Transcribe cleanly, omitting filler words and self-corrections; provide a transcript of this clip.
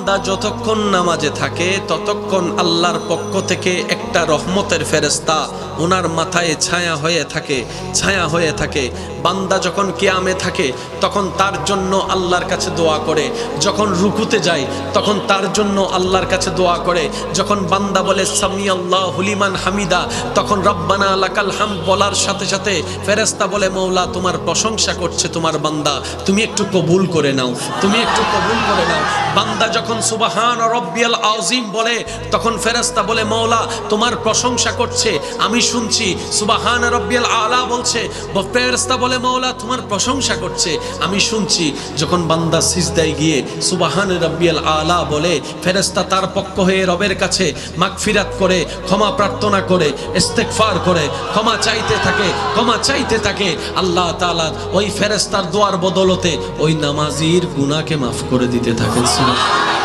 বান্দা যতক্ষণ নামাজে থাকে ততক্ষণ আল্লাহর পক্ষ থেকে একটা রহমতের ফেরেশতা ওনার মাথায় ছায়া হয়ে থাকে। বান্দা যখন কিয়ামে থাকে তখন তার জন্য আল্লাহর কাছে দোয়া করে, যখন রুকুতে যায় তখন তার জন্য আল্লাহর কাছে দোয়া করে, যখন বান্দা বলে সামি আল্লাহু লিমান হামিদা তখন রব্বানা লাকাল হামদ বলার সাথে সাথে ফেরেশতা বলে মওলা তোমার প্রশংসা করছে তোমার বান্দা, তুমি একটু কবুল করে নাও। বান্দা যখন সুবহান রব্বিয়াল আযীম বলে তখন ফেরেশতা বলে মওলা তোমার প্রশংসা করছে, আমি শুনছি। সুবহান রব্বিয়াল আলা বলছে, ফেরেশতা বলে মওলা তোমার প্রশংসা করছে, আমি শুনছি। যখন বান্দা সিজদায় গিয়ে সুবহান রব্বিয়াল আলা বলে ফেরেশতা তার পক্ষ হয়ে রবের কাছে মাগফিরাত করে, ক্ষমা প্রার্থনা করে, ইস্তেগফার করে, ক্ষমা চাইতে থাকে। আল্লাহ তাআলা ওই ফেরেশতার দোয়ার বদলতে ওই নামাজির গুনাহকে মাফ করে দিতে থাকেন। সুবহানাল্লাহ।